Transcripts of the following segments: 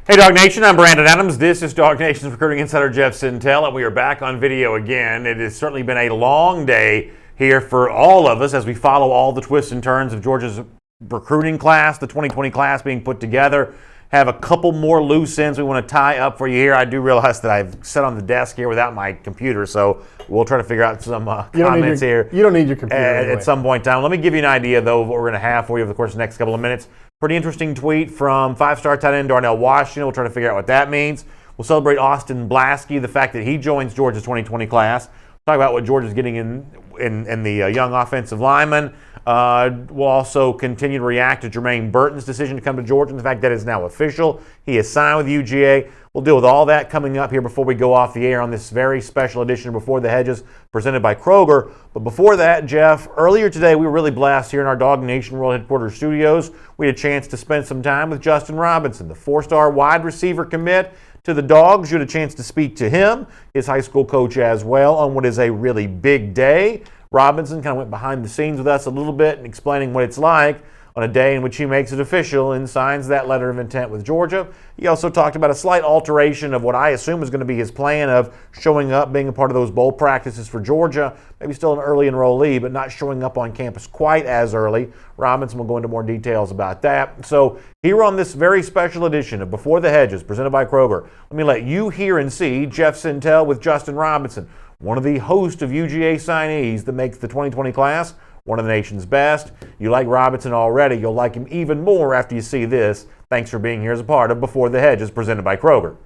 Hey Dog Nation, I'm Brandon Adams. This is Dog Nation's recruiting insider Jeff Sintel, and we are back on video again. It has certainly been a long day here for all of us as we follow all the twists and turns of Georgia's recruiting class, the 2020 class being put together. Have a couple more loose ends we want to tie up for you here. I do realize that I've sat on the desk here without my computer, so we'll try to figure out some comments here. You don't need your computer at some point in time. Let me give you an idea, though, of what we're going to have for you over the course of the next couple of minutes. Pretty interesting tweet from five-star tight end Darnell Washington. We'll try to figure out what that means. We'll celebrate Austin Blaskey, the fact that he joins Georgia's 2020 class. Talk about what Georgia's getting in the young offensive lineman. We'll also continue to react to Jermaine Burton's decision to come to Georgia and the fact that it's now official. He has signed with UGA. We'll deal with all that coming up here before we go off the air on this very special edition of Before the Hedges presented by Kroger. But before that, Jeff, earlier today we were really blessed here in our Dog Nation World Headquarters studios. We had a chance to spend some time with Justin Robinson, the four-star wide receiver commit to the Dogs. You had a chance to speak to him, his high school coach as well, on what is a really big day. Robinson kind of went behind the scenes with us a little bit and explaining what it's like on a day in which he makes it official and signs that letter of intent with Georgia. He also talked about a slight alteration of what I assume is going to be his plan of showing up, being a part of those bowl practices for Georgia, maybe still an early enrollee, but not showing up on campus quite as early. Robinson will go into more details about that. So here on this very special edition of Before the Hedges, presented by Kroger, let me let you hear and see Jeff Sintel with Justin Robinson, one of the host of UGA signees that makes the 2020 class one of the nation's best. You like Robinson already. You'll like him even more after you see this. Thanks for being here as a part of Before the Hedges, presented by Kroger.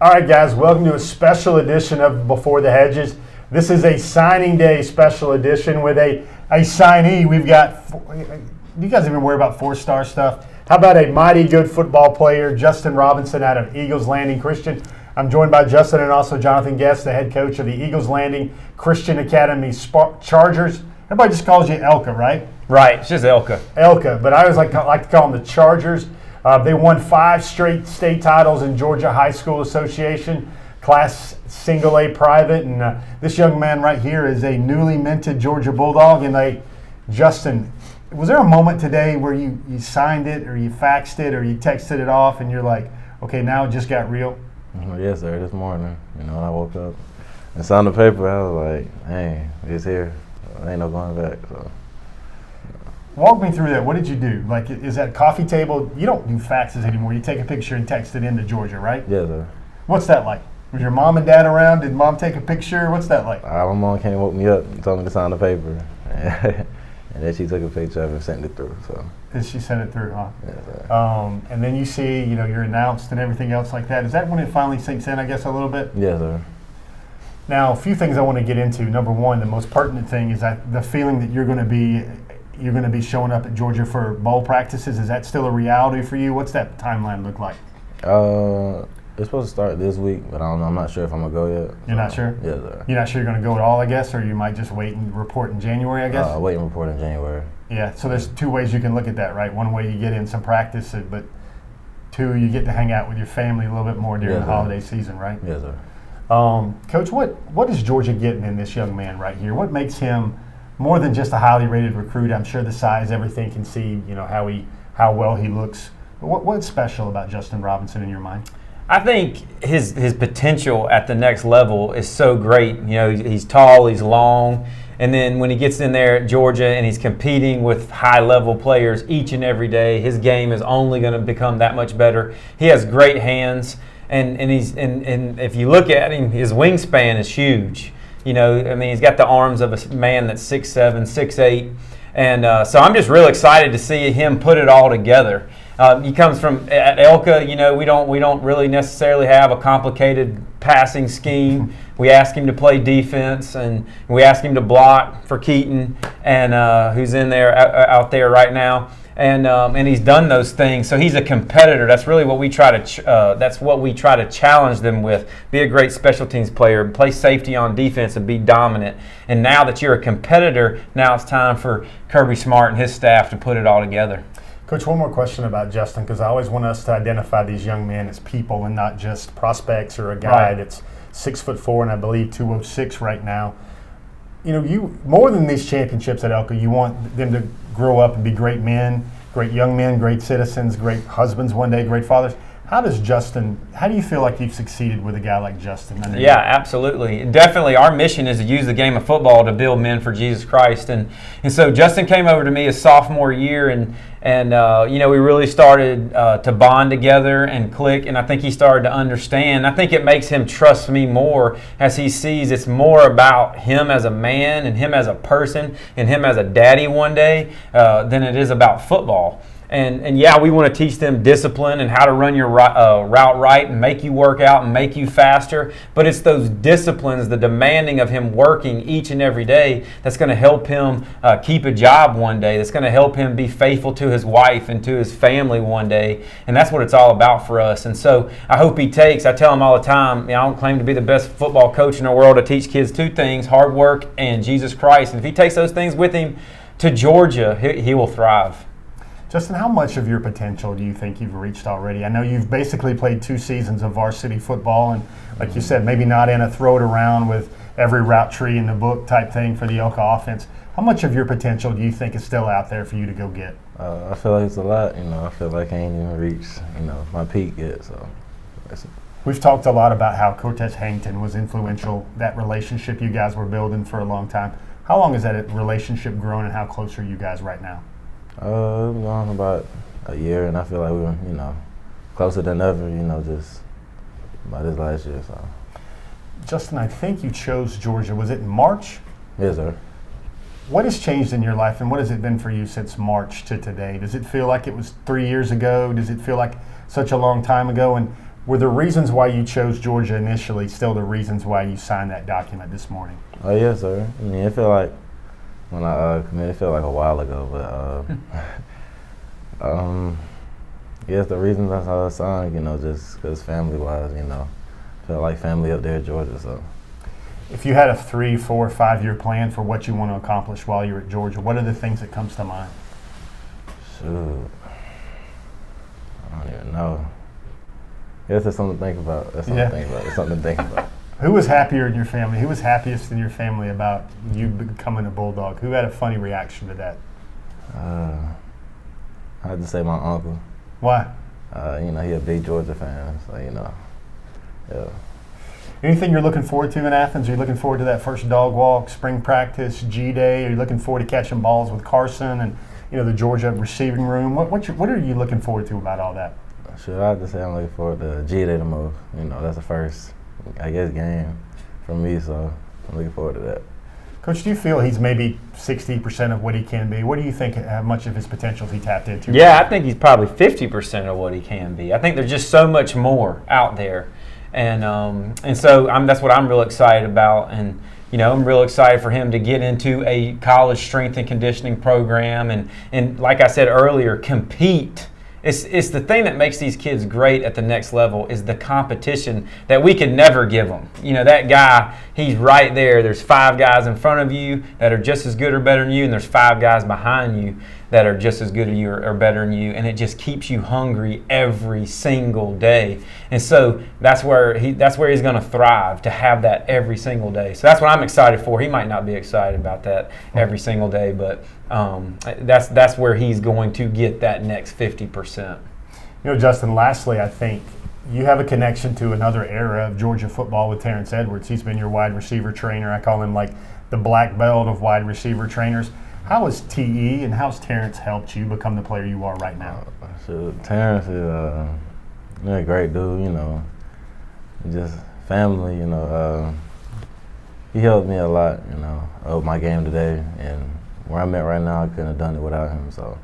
All right, guys, welcome to a special edition of Before the Hedges. This is a signing day special edition with a signee. We've got, you guys even worry about four-star stuff? How about a mighty good football player, Justin Robinson out of Eagles Landing Christian? I'm joined by Justin and also Jonathan Guest, the head coach of the Eagles Landing Christian Academy Chargers. Everybody just calls you Elka, right? Right, it's just Elka. Elka, but I always like to call them the Chargers. They won 5 straight state titles in Georgia High School Association, Class Single A Private, and this young man right here is a newly minted Georgia Bulldog. And Justin, was there a moment today where you signed it or you faxed it or you texted it off and you're like, okay, now it just got real? Yes, sir. This morning, when I woke up and signed the paper, I was like, "Hey, it's here. Ain't no going back." So, walk me through that. What did you do? Like, is that coffee table? You don't do faxes anymore. You take a picture and text it into Georgia, right? yes, sir. What's that like? Was your mom and dad around? Did mom take a picture? What's that like? My mom came and woke me up and told me to sign the paper, and then she took a picture of it and sent it through. So. Did she send it through, huh? Yes, sir. And then you see, you're announced and everything else like that. Is that when it finally sinks in, I guess, a little bit? Yes, sir. Now, a few things I want to get into. Number one, the most pertinent thing is that the feeling that you're going to be showing up at Georgia for bowl practices. Is that still a reality for you? What's that timeline look like? It's supposed to start this week, but I don't know. I'm not sure if I'm gonna go yet. You're not sure? Yes, sir. You're not sure you're going to go at all, I guess, or you might just wait and report in January, I guess? Wait and report in January. Yeah, so there's 2 ways you can look at that, right? One way you get in some practice, but 2, you get to hang out with your family a little bit more during the holiday season, right? Yes, sir. Coach, what is Georgia getting in this young man right here? What makes him more than just a highly rated recruit? I'm sure the size, everything can see, how well he looks. But what's special about Justin Robinson in your mind? I think his potential at the next level is so great. He's tall, he's long, and then when he gets in there at Georgia and he's competing with high-level players each and every day, his game is only going to become that much better. He has great hands, and if you look at him, his wingspan is huge. He's got the arms of a man that's 6'7", 6'8", and so I'm just real excited to see him put it all together. He comes from at Elka. We don't really necessarily have a complicated passing scheme. We ask him to play defense, and we ask him to block for Keaton, and who's in there out there right now. And he's done those things. So he's a competitor. That's really what we try to challenge them with. Be a great special teams player, play safety on defense, and be dominant. And now that you're a competitor, now it's time for Kirby Smart and his staff to put it all together. Coach, one more question about Justin, because I always want us to identify these young men as people and not just prospects or a guy that's 6'4" and I believe 206 right now. You more than these championships at Elka, you want them to grow up and be great men, great young men, great citizens, great husbands one day, great fathers. How do you feel like you've succeeded with a guy like Justin? Yeah, absolutely. Definitely our mission is to use the game of football to build men for Jesus Christ. And so Justin came over to me his sophomore year, and we really started to bond together and click, and I think he started to understand. I think it makes him trust me more as he sees it's more about him as a man and him as a person and him as a daddy one day than it is about football. And yeah, we want to teach them discipline and how to run your route right and make you work out and make you faster. But it's those disciplines, the demanding of him working each and every day, that's going to help him keep a job one day. That's going to help him be faithful to his wife and to his family one day. And that's what it's all about for us. And so I hope he takes, I tell him all the time, I don't claim to be the best football coach in the world. To teach kids two things, hard work and Jesus Christ. And if he takes those things with him to Georgia, he will thrive. Justin, how much of your potential do you think you've reached already? I know you've basically played 2 seasons of varsity football, and like you said, maybe not in a throw it around with every route tree in the book type thing for the Elka offense. How much of your potential do you think is still out there for you to go get? I feel like it's a lot. I feel like I ain't even reached, my peak yet. So we've talked a lot about how Cortez Hankton was influential, that relationship you guys were building for a long time. How long has that relationship grown, and how close are you guys right now? We've gone about a year, and I feel like we're, closer than ever, just by this last year. So, Justin, I think you chose Georgia. Was it in March? Yes, sir. What has changed in your life, and what has it been for you since March to today? Does it feel like it was 3 years ago? Does it feel like such a long time ago? And were the reasons why you chose Georgia initially still the reasons why you signed that document this morning? Oh, yes, sir. It felt like when I committed, it felt like a while ago, but yes, the reasons I signed, just because family-wise, felt like family up there at Georgia. So, if you had a 3, 4, 5-year plan for what you want to accomplish while you're at Georgia, what are the things that comes to mind? Shoot, I don't even know. Yes, that's something to think about. It's something to think about. Who was happier in your family? Who was happiest in your family about you becoming a Bulldog? Who had a funny reaction to that? I had to say my uncle. Why? He a big Georgia fan, so yeah. Anything you're looking forward to in Athens? Are you looking forward to that first dog walk, spring practice, G Day? Are you looking forward to catching balls with Carson and the Georgia receiving room? What are you looking forward to about all that? Sure, I have to say I'm looking forward to G Day the most. That's the first, game for me, so I'm looking forward to that. Coach, do you feel he's maybe 60% of what he can be? What do you think, how much of his potential he tapped into? Yeah, I think he's probably 50% of what he can be. I think there's just so much more out there. And so that's what I'm real excited about. And, I'm real excited for him to get into a college strength and conditioning program and like I said earlier, compete. It's the thing that makes these kids great at the next level is the competition that we could never give them. That guy, he's right there. There's 5 guys in front of you that are just as good or better than you, and there's 5 guys behind you that are just as good as you or better than you, and it just keeps you hungry every single day. And so that's where he's going to thrive, to have that every single day. So that's what I'm excited for. He might not be excited about that every single day, but that's where he's going to get that next 50%. Justin, lastly, I think you have a connection to another era of Georgia football with Terrence Edwards. He's been your wide receiver trainer. I call him like the black belt of wide receiver trainers. How has TE and how's Terrence helped you become the player you are right now? Terrence is a great dude, just family, he helped me a lot, of my game today, and where I'm at right now, I couldn't have done it without him, so,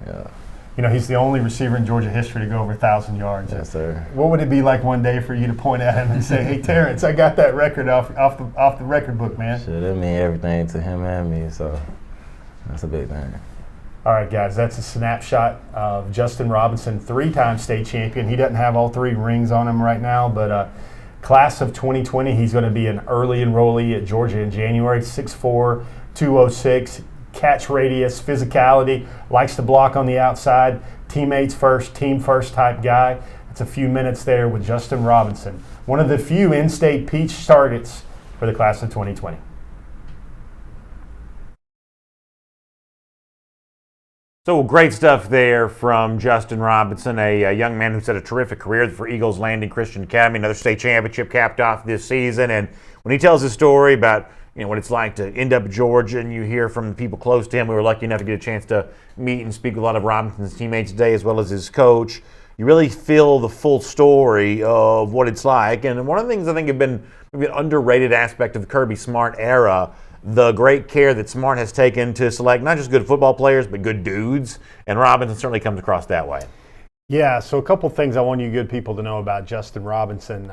yeah. He's the only receiver in Georgia history to go over 1,000 yards. Yes, sir. What would it be like one day for you to point at him and say, "Hey, Terrence, I got that record off the record book, man"? Sure, that mean everything to him and me, so that's a big thing. All right, guys, that's a snapshot of Justin Robinson, 3-time state champion. He doesn't have all 3 rings on him right now, but class of 2020, he's going to be an early enrollee at Georgia in January, 6'4", 206, catch radius, physicality, likes to block on the outside, teammates first, team first type guy. It's a few minutes there with Justin Robinson, one of the few in-state Peach targets for the class of 2020. So great stuff there from Justin Robinson, a young man who's had a terrific career for Eagles Landing Christian Academy, another state championship capped off this season. And when he tells his story about what it's like to end up at Georgia, and you hear from the people close to him, we were lucky enough to get a chance to meet and speak with a lot of Robinson's teammates today, as well as his coach. You really feel the full story of what it's like. And one of the things I think have been maybe an underrated aspect of the Kirby Smart era, the great care that Smart has taken to select not just good football players, but good dudes. And Robinson certainly comes across that way. Yeah, so a couple things I want you good people to know about Justin Robinson.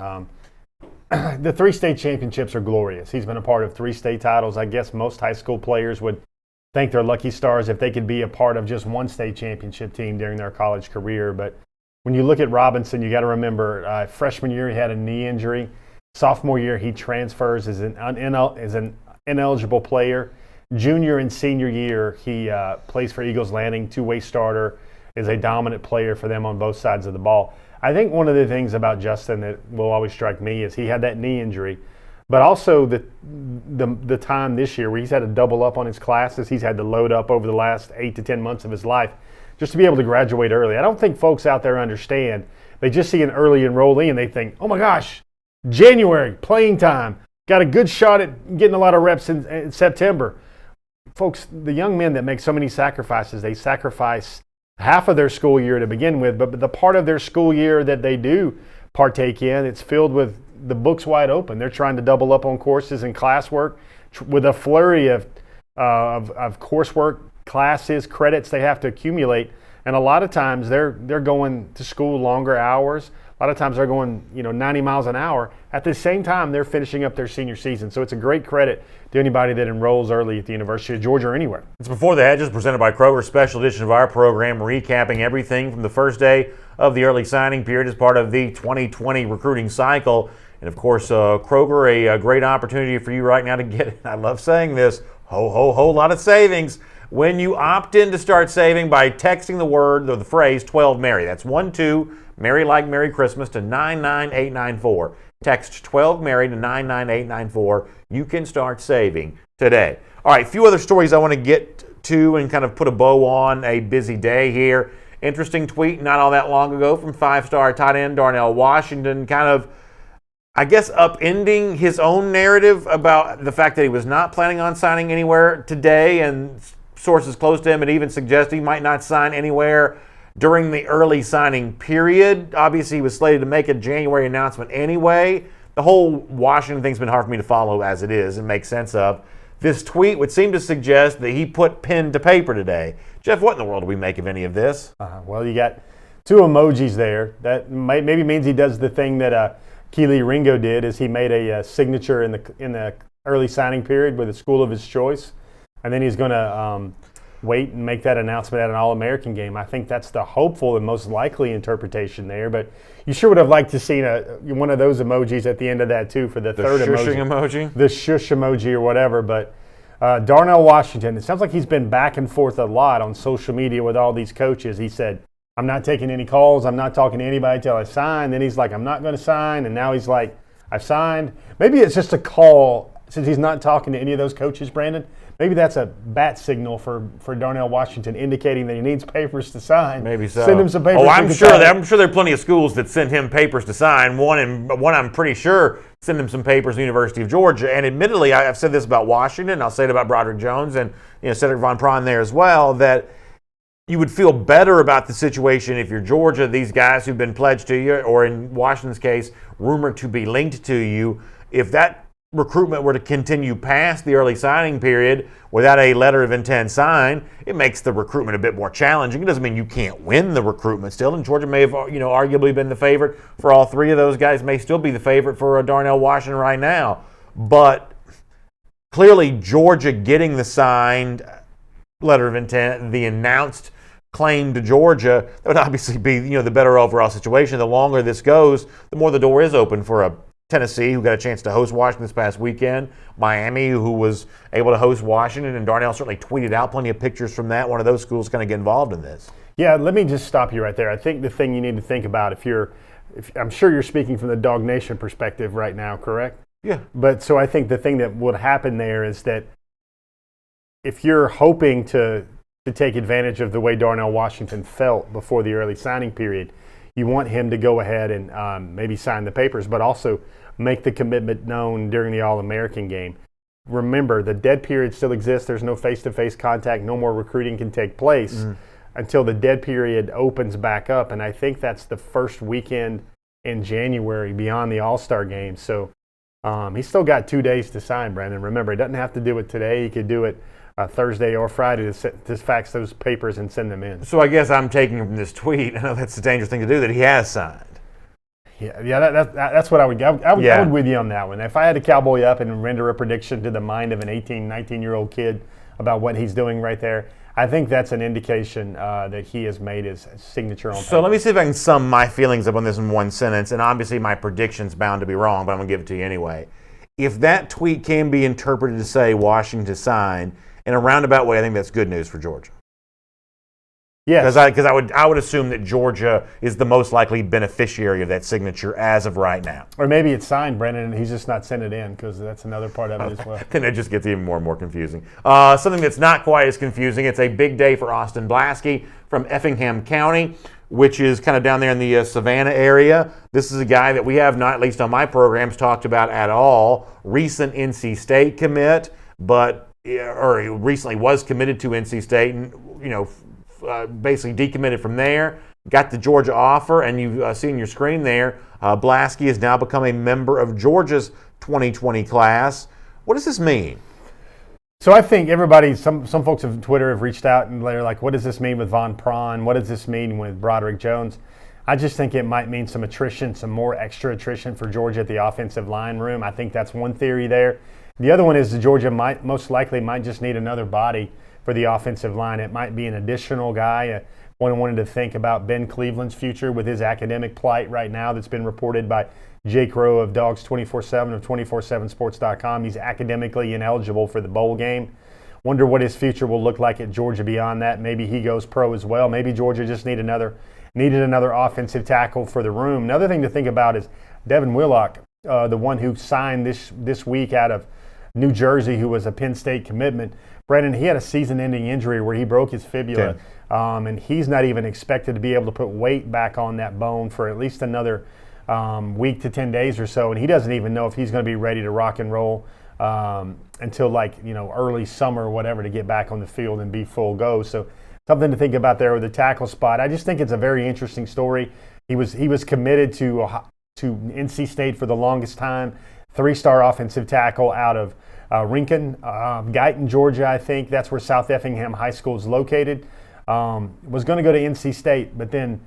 The 3 state championships are glorious. He's been a part of 3 state titles. I guess most high school players would thank their lucky stars if they could be a part of just 1 state championship team during their college career. But when you look at Robinson, you got to remember freshman year he had a knee injury. Sophomore year he transfers as an ineligible player. Junior and senior year, he plays for Eagles Landing, 2-way starter, is a dominant player for them on both sides of the ball. I think one of the things about Justin that will always strike me is he had that knee injury, but also the time this year where he's had to double up on his classes. He's had to load up over the last 8 to 10 months of his life just to be able to graduate early. I don't think folks out there understand. They just see an early enrollee and they think, oh my gosh, January, playing time. Got a good shot at getting a lot of reps in September. Folks, the young men that make so many sacrifices, they sacrifice half of their school year to begin with, but the part of their school year that they do partake in, it's filled with the books wide open. They're trying to double up on courses and classwork with a flurry of coursework, classes, credits they have to accumulate. And a lot of times they're going to school longer hours. A lot of times they're going 90 miles an hour. At the same time, they're finishing up their senior season. So it's a great credit to anybody that enrolls early at the University of Georgia or anywhere. It's Before the Hedges, presented by Kroger, special edition of our program, recapping everything from the first day of the early signing period as part of the 2020 recruiting cycle. And of course, Kroger, a great opportunity for you right now to get, I love saying this, whole lot of savings when you opt in to start saving by texting the word or the phrase 12MARY. That's 12 Mary like Merry Christmas to 99894. Text 12MARY to 99894. You can start saving today. All right, a few other stories I want to get to and kind of put a bow on a busy day here. Interesting tweet not all that long ago from 5-star tight end Darnell Washington, kind of, I guess, upending his own narrative about the fact that he was not planning on signing anywhere today, and sources close to him had even suggested he might not sign anywhere during the early signing period. Obviously, he was slated to make a January announcement anyway. The whole Washington thing's been hard for me to follow as it is and make sense of. This tweet would seem to suggest that he put pen to paper today. Jeff, what in the world do we make of any of this? Well, you got 2 emojis there. That maybe means he does the thing that Keely Ringo did, is he made a signature in the early signing period with a school of his choice, and then he's going to wait and make that announcement at an All-American game. I think that's the hopeful and most likely interpretation there, but you sure would have liked to see one of those emojis at the end of that too for the third emoji. The shush emoji or whatever. But Darnell Washington, it sounds like he's been back and forth a lot on social media with all these coaches. He said, I'm not taking any calls. I'm not talking to anybody until I sign. Then he's like, I'm not going to sign. And now he's like, I've signed. Maybe it's just a call since he's not talking to any of those coaches, Brandon. Maybe that's a bat signal for Darnell Washington, indicating that he needs papers to sign. Maybe so. Send him some papers. Oh, I'm sure there are plenty of schools that send him papers to sign. One I'm pretty sure send him some papers at the University of Georgia. And admittedly, I've said this about Washington. I'll say it about Broderick Jones and Cedric Von Prawn there as well, that you would feel better about the situation if you're Georgia. These guys who've been pledged to you, or in Washington's case, rumored to be linked to you, if that recruitment were to continue past the early signing period without a letter of intent signed, it makes the recruitment a bit more challenging. It doesn't mean you can't win the recruitment still, and Georgia may have arguably been the favorite for all 3 of those guys, may still be the favorite for Darnell Washington right now. But clearly Georgia getting the signed letter of intent, the announced claim to Georgia, that would obviously be the better overall situation. The longer this goes, the more the door is open for a Tennessee, who got a chance to host Washington this past weekend, Miami, who was able to host Washington, and Darnell certainly tweeted out plenty of pictures from that. One of those schools going to get involved in this. Yeah, let me just stop you right there. I think the thing you need to think about, if I'm sure you're speaking from the Dog Nation perspective right now, correct? Yeah. But so I think the thing that would happen there is that if you're hoping to to take advantage of the way Darnell Washington felt before the early signing period. You want him to go ahead and maybe sign the papers, but also make the commitment known during the All-American game. Remember, the dead period still exists. There's no face-to-face contact. No more recruiting can take place until the dead period opens back up. And I think that's the first weekend in January beyond the All-Star game. So he's still got 2 days to sign, Brandon. Remember, he doesn't have to do it today. He could do it Thursday or Friday to fax those papers and send them in. So I guess I'm taking from this tweet, I know that's a dangerous thing to do, that he has signed. Yeah, that's what I would with you on that one. If I had to cowboy up and render a prediction to the mind of an 18, 19-year-old kid about what he's doing right there, I think that's an indication that he has made his signature on paper. So let me see if I can sum my feelings up on this in one sentence, and obviously my prediction's bound to be wrong, but I'm going to give it to you anyway. If that tweet can be interpreted to say Washington signed, in a roundabout way, I think that's good news for Georgia. Yes. Because I would assume that Georgia is the most likely beneficiary of that signature as of right now. Or maybe it's signed, Brendan, and he's just not sent it in, because that's another part of it as well. Then it just gets even more and more confusing. Something that's not quite as confusing, it's a big day for Austin Blaskey from Effingham County, which is kind of down there in the Savannah area. This is a guy that we have not, at least on my programs, talked about at all. Recent NC State commit, or he recently was committed to NC State, and basically decommitted from there, got the Georgia offer, and you see on your screen there, Blaskey has now become a member of Georgia's 2020 class. What does this mean? So I think some folks on Twitter have reached out and they're like, what does this mean with Von Prawn? What does this mean with Broderick Jones? I just think it might mean some attrition, some more extra attrition for Georgia at the offensive line room. I think that's one theory there. The other one is that Georgia most likely might just need another body for the offensive line. It might be an additional guy. One wanted to think about Ben Cleveland's future with his academic plight right now that's been reported by Jake Rowe of Dogs 24/7 of 247sports.com. He's academically ineligible for the bowl game. Wonder what his future will look like at Georgia beyond that. Maybe he goes pro as well. Maybe Georgia just needed another offensive tackle for the room. Another thing to think about is Devin Willock, the one who signed this week out of New Jersey, who was a Penn State commitment. Brandon, he had a season-ending injury where he broke his fibula, and he's not even expected to be able to put weight back on that bone for at least another week to 10 days or so, and he doesn't even know if he's going to be ready to rock and roll until early summer or whatever to get back on the field and be full go. So something to think about there with the tackle spot. I just think it's a very interesting story. He was committed to NC State for the longest time, 3-star offensive tackle out of Rincon, Guyton, Georgia, I think. That's where South Effingham High School is located. Was going to go to NC State, but then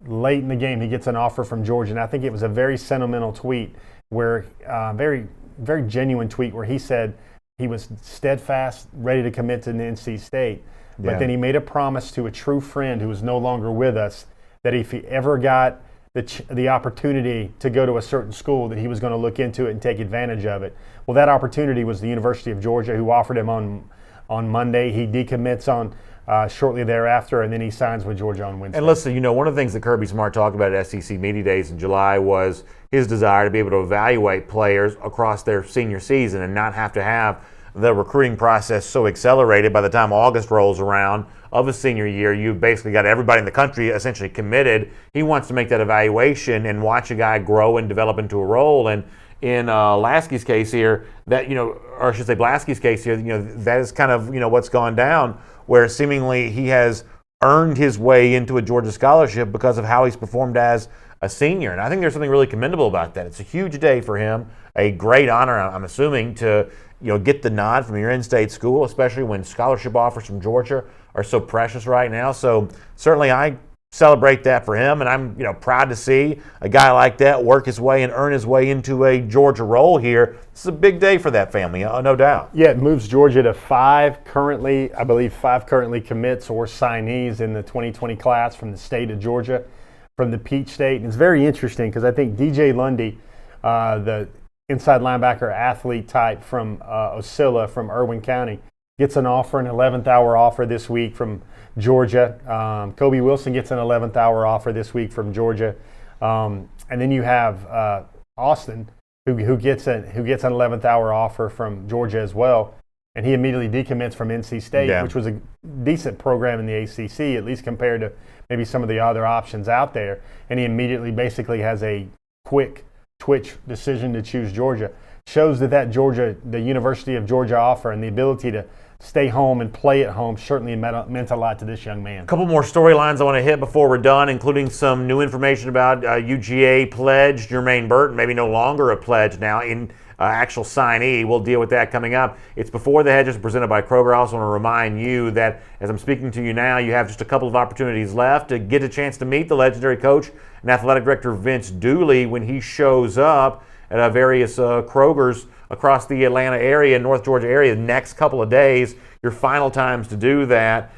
late in the game he gets an offer from Georgia. And I think it was a very sentimental tweet, where very, very genuine tweet, where he said he was steadfast, ready to commit to NC State. But then he made a promise to a true friend who is no longer with us that if he ever got the opportunity to go to a certain school, that he was going to look into it and take advantage of it. Well, that opportunity was the University of Georgia, who offered him on Monday. He decommits on shortly thereafter, and then he signs with Georgia on Wednesday. And listen, one of the things that Kirby Smart talked about at SEC Media Days in July was his desire to be able to evaluate players across their senior season and not have to have the recruiting process so accelerated by the time August rolls around of a senior year. You've basically got everybody in the country essentially committed. He wants to make that evaluation and watch a guy grow and develop into a role. And in Lasky's case here, or I should say Blaskey's case here, that is kind of what's gone down, where seemingly he has earned his way into a Georgia scholarship because of how he's performed as a senior. And I think there's something really commendable about that. It's a huge day for him, a great honor, I'm assuming, to get the nod from your in-state school, especially when scholarship offers from Georgia are so precious right now. So certainly I celebrate that for him, and I'm proud to see a guy like that work his way and earn his way into a Georgia role here. This is a big day for that family, no doubt. Yeah, it moves Georgia to 5 currently commits or signees in the 2020 class from the state of Georgia, from the Peach State. And it's very interesting because I think DJ Lundy, the inside linebacker athlete type from Osceola from Irwin County, gets an 11th hour offer this week from Georgia. Kobe Wilson gets an 11th hour offer this week from Georgia. And then you have Austin, who gets an 11th hour offer from Georgia as well. and he immediately decommits from NC State, which was a decent program in the ACC, at least compared to maybe some of the other options out there. And he immediately basically has a quick twitch decision to choose Georgia. Shows the University of Georgia offer and the ability to stay home and play at home certainly meant a lot to this young man. A couple more storylines I want to hit before we're done, including some new information about UGA pledge Jermaine Burton, maybe no longer a pledge now, in actual signee. We'll deal with that coming up. It's Before the Hedges, presented by Kroger. I also want to remind you that as I'm speaking to you now, you have just a couple of opportunities left to get a chance to meet the legendary coach and athletic director Vince Dooley when he shows up at various Krogers across the Atlanta area, North Georgia area, the next couple of days. Your final times to do that,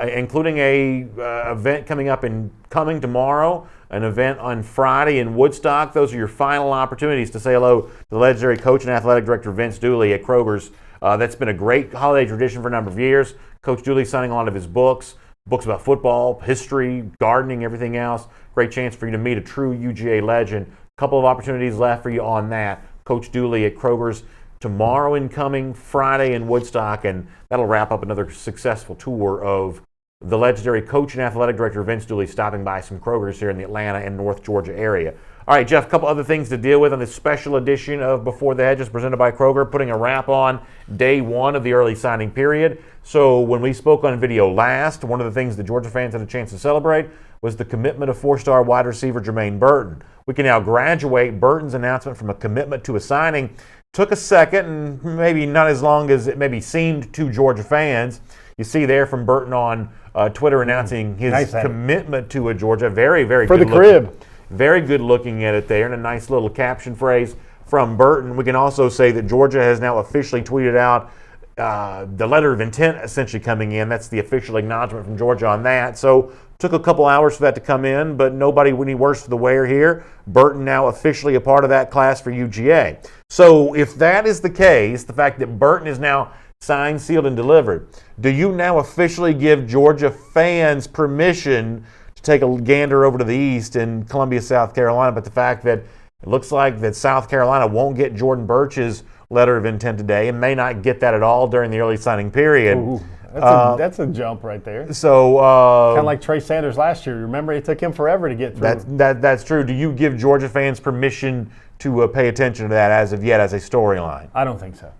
including a event coming tomorrow, an event on Friday in Woodstock. Those are your final opportunities to say hello to the legendary coach and athletic director Vince Dooley at Kroger's. That's been a great holiday tradition for a number of years. Coach Dooley signing a lot of his books about football, history, gardening, everything else. Great chance for you to meet a true UGA legend. Couple of opportunities left for you on that. Coach Dooley at Kroger's tomorrow incoming, Friday in Woodstock, and that'll wrap up another successful tour of the legendary coach and athletic director Vince Dooley stopping by some Kroger's here in the Atlanta and North Georgia area. All right, Jeff, a couple other things to deal with on this special edition of Before the Hedges presented by Kroger, putting a wrap on day one of the early signing period. So when we spoke on video last, one of the things the Georgia fans had a chance to celebrate was the commitment of four-star wide receiver Jermaine Burton. We can now graduate Burton's announcement from a commitment to a signing. Took a second, and maybe not as long as it maybe seemed to Georgia fans. You see there from Burton on Twitter announcing his commitment to a Georgia. Very, very for good the crib. Looking, very good looking at it there, and a nice little caption phrase from Burton. We can also say that Georgia has now officially tweeted out the letter of intent essentially coming in. That's the official acknowledgement from Georgia on that. So took a couple hours for that to come in, but nobody any worse for the wear here. Burton now officially a part of that class for UGA. So if that is the case, the fact that Burton is now signed, sealed, and delivered, do you now officially give Georgia fans permission to take a gander over to the east in Columbia, South Carolina? But the fact that it looks like that South Carolina won't get Jordan Burch's letter of intent today and may not get that at all during the early signing period. Ooh, that's a jump right there. So kind of like Trey Sanders last year. Remember, it took him forever to get through. That's true. Do you give Georgia fans permission to pay attention to that as of yet as a storyline? I don't think so.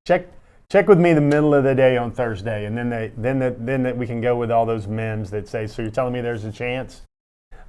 Check with me the middle of the day on Thursday, and then we can go with all those memes that say, so you're telling me there's a chance?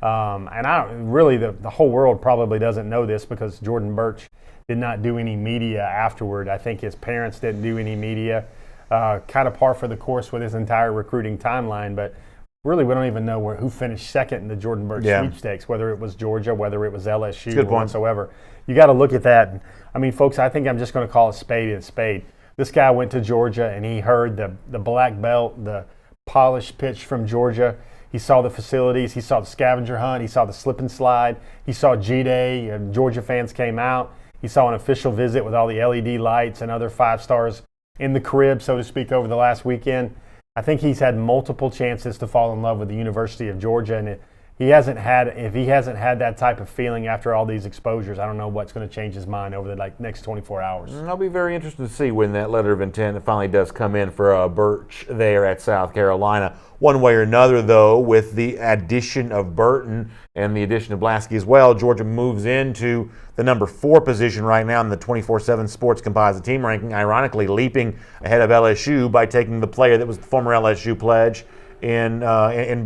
And I don't really, the whole world probably doesn't know this because Jordan Burch did not do any media afterward. I think his parents didn't do any media. Kind of par for the course with his entire recruiting timeline, but really we don't even know who finished second in the Jordan Burch sweepstakes, whether it was Georgia, whether it was LSU, or whatsoever. You got to look at that. I mean, folks, I think I'm just going to call a spade a spade. This guy went to Georgia and he heard the black belt, the polished pitch from Georgia. He saw the facilities. He saw the scavenger hunt. He saw the slip and slide. He saw G-Day, and Georgia fans came out. He saw an official visit with all the LED lights and other 5 stars in the crib, so to speak, over the last weekend. I think he's had multiple chances to fall in love with the University of Georgia, and if he hasn't had that type of feeling after all these exposures, I don't know what's going to change his mind over the next 24 hours. I'll be very interested to see when that letter of intent finally does come in for Burch there at South Carolina. One way or another, though, with the addition of Burton and the addition of Blasky as well, Georgia moves into the number 4 position right now in the 24/7 Sports Composite Team ranking, ironically leaping ahead of LSU by taking the player that was the former LSU pledge in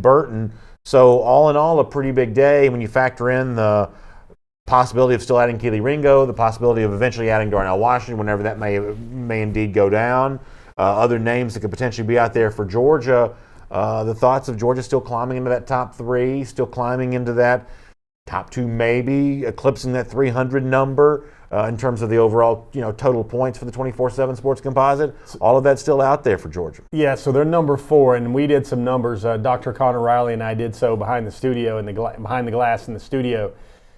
Burton. So all in all, a pretty big day when you factor in the possibility of still adding Keely Ringo, the possibility of eventually adding Darnell Washington whenever that may indeed go down, other names that could potentially be out there for Georgia. The thoughts of Georgia still climbing into that top 3, still climbing into that top 2 maybe, eclipsing that 300 number in terms of the overall total points for the 24/7 Sports Composite. All of that's still out there for Georgia. Yeah, so they're number 4, and we did some numbers. Dr. Connor Riley and I did so behind the studio, behind the glass in the studio,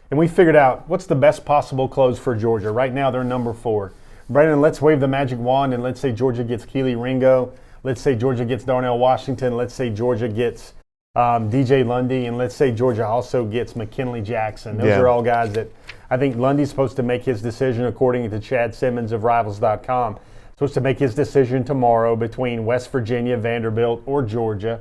and we figured out what's the best possible close for Georgia. Right now they're number 4. Brandon, let's wave the magic wand, and let's say Georgia gets Keely Ringo. Let's say Georgia gets Darnell Washington. Let's say Georgia gets DJ Lundy, and let's say Georgia also gets McKinley Jackson. Those are all guys that I think Lundy's supposed to make his decision according to Chad Simmons of Rivals.com. supposed to make his decision tomorrow between West Virginia, Vanderbilt, or Georgia.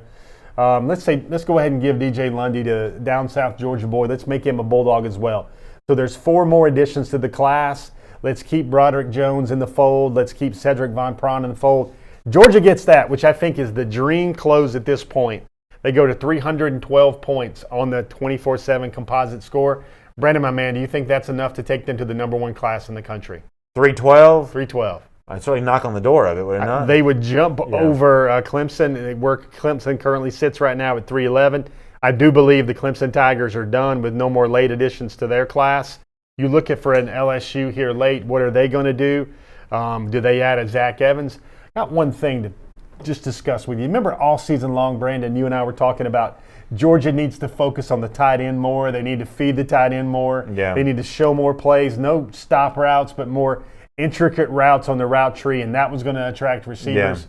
Let's go ahead and give DJ Lundy to down south Georgia boy. Let's make him a Bulldog as well. So there's 4 more additions to the class. Let's keep Broderick Jones in the fold. Let's keep Cedric Von Prawn in the fold. Georgia gets that, which I think is the dream close at this point. They go to 312 points on the 24/7 composite score. Brandon, my man, do you think that's enough to take them to the number 1 class in the country? 312? 312. I'd certainly knock on the door of it, would it not? They would jump over Clemson, where Clemson currently sits right now at 311. I do believe the Clemson Tigers are done with no more late additions to their class. You look at for an LSU here late, what are they going to do? Do they add a Zach Evans? Got one thing to just discuss with you. Remember all season long, Brandon, you and I were talking about Georgia needs to focus on the tight end more. They need to feed the tight end more. Yeah. They need to show more plays, no stop routes, but more intricate routes on the route tree, and that was going to attract receivers. Yeah.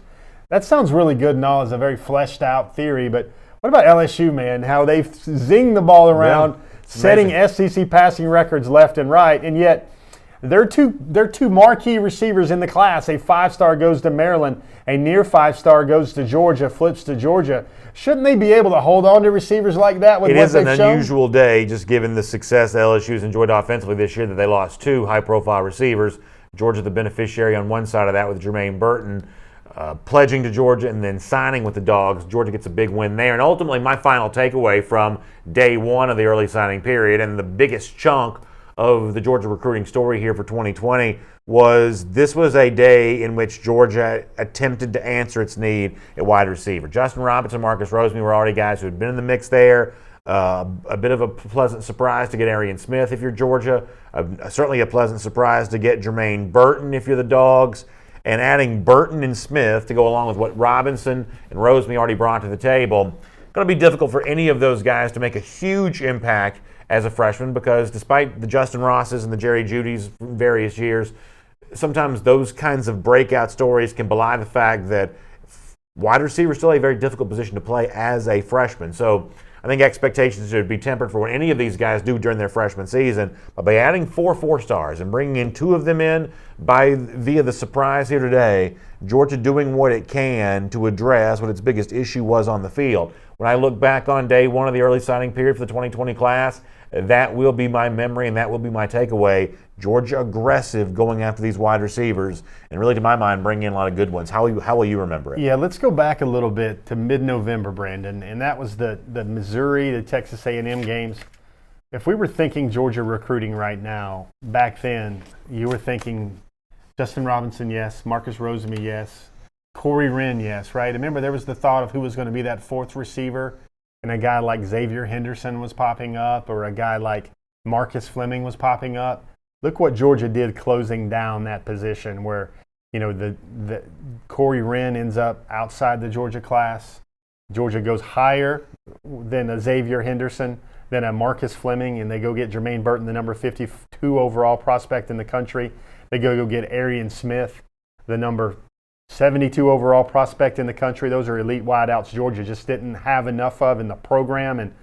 That sounds really good and all. It's a very fleshed out theory, but what about LSU, man? How they've zinged the ball around, setting SEC passing records left and right, and yet they're two marquee receivers in the class. A 5-star goes to Maryland, a near 5-star goes to Georgia, flips to Georgia. Shouldn't they be able to hold on to receivers like that with it what is an they've shown? unusual day, just given the success that LSU's enjoyed offensively this year, that they lost 2 high-profile receivers. Georgia the beneficiary on one side of that with Jermaine Burton pledging to Georgia and then signing with the Dogs. Georgia gets a big win there. And ultimately, my final takeaway from day 1 of the early signing period and the biggest chunk of the Georgia recruiting story here for 2020 was this was a day in which Georgia attempted to answer its need at wide receiver. Justin Robinson, Marcus Rosemy were already guys who had been in the mix there. A bit of a pleasant surprise to get Arian Smith if you're Georgia. Certainly a pleasant surprise to get Jermaine Burton if you're the Dogs. And adding Burton and Smith to go along with what Robinson and Rosemy already brought to the table, going to be difficult for any of those guys to make a huge impact as a freshman, because despite the Justin Rosses and the Jerry Judys from various years, sometimes those kinds of breakout stories can belie the fact that wide receiver is still a very difficult position to play as a freshman. So I think expectations should be tempered for what any of these guys do during their freshman season. But by adding 4 4-stars and bringing in 2 of them in via the surprise here today, Georgia doing what it can to address what its biggest issue was on the field. When I look back on day 1 of the early signing period for the 2020 class, that will be my memory and that will be my takeaway. Georgia aggressive going after these wide receivers, and really, to my mind, bringing in a lot of good ones. How will you remember it? Yeah, let's go back a little bit to mid-November, Brandon, and that was the Missouri, the Texas A&M games. If we were thinking Georgia recruiting right now, back then, you were thinking Justin Robinson, yes. Marcus Rosemy, yes. Corey Wren, yes, right? Remember, there was the thought of who was going to be that 4th receiver, and a guy like Xavier Henderson was popping up, or a guy like Marcus Fleming was popping up. Look what Georgia did closing down that position where, you know, the Corey Wren ends up outside the Georgia class. Georgia goes higher than a Xavier Henderson, than a Marcus Fleming, and they go get Jermaine Burton, the number 52 overall prospect in the country. They go get Arian Smith, the number 72 overall prospect in the country. Those are elite wideouts Georgia just didn't have enough of in the program. And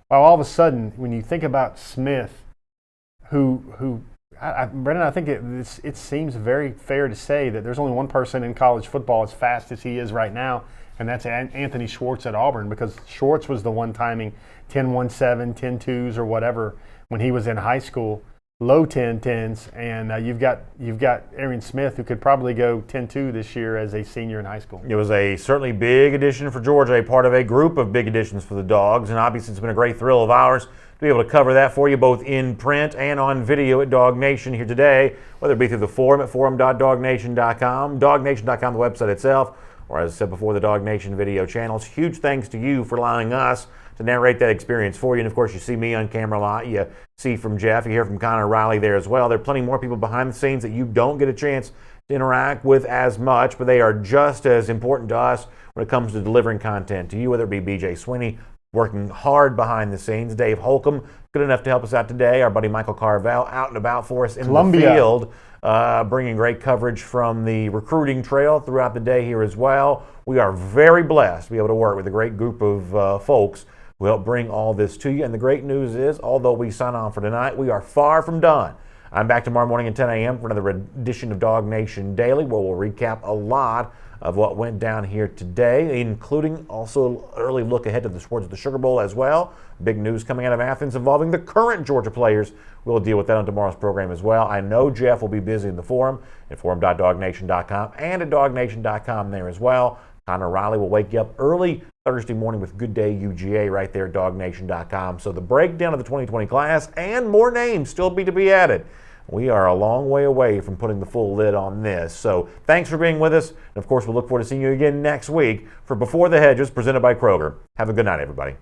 all of a sudden, when you think about Smith, Brendan, I think it seems very fair to say that there's only one person in college football as fast as he is right now, and that's Anthony Schwartz at Auburn, because Schwartz was the one timing 10-1-7, 10-2s, or whatever when he was in high school, low 10-10s, and you've got Arian Smith, who could probably go 10-2 this year as a senior in high school. It was a certainly big addition for Georgia, a part of a group of big additions for the Dogs, and obviously it's been a great thrill of ours to be able to cover that for you both in print and on video at Dog Nation here today, whether it be through the forum at forum.dognation.com, dognation.com, the website itself, or as I said before, the Dog Nation video channels. Huge thanks to you for allowing us to narrate that experience for you. And of course, you see me on camera a lot. You see from Jeff, you hear from Connor Riley there as well. There are plenty more people behind the scenes that you don't get a chance to interact with as much, but they are just as important to us when it comes to delivering content to you, whether it be BJ Swinney, working hard behind the scenes. Dave Holcomb, good enough to help us out today. Our buddy Michael Carvel, out and about for us in the field, bringing great coverage from the recruiting trail throughout the day here as well. We are very blessed to be able to work with a great group of folks who help bring all this to you. And the great news is, although we sign on for tonight, we are far from done. I'm back tomorrow morning at 10 a.m. for another edition of Dog Nation Daily, where we'll recap a lot of what went down here today, including also an early look ahead to the sports of the Sugar Bowl as well. Big news coming out of Athens involving the current Georgia players. We'll deal with that on tomorrow's program as well. I know Jeff will be busy in the forum at forum.dognation.com and at dognation.com there as well. Connor Riley will wake you up early Thursday morning with Good Day UGA right there at dognation.com. So the breakdown of the 2020 class and more names still to be added. We are a long way away from putting the full lid on this. So thanks for being with us. And of course, we'll look forward to seeing you again next week for Before the Hedges presented by Kroger. Have a good night, everybody.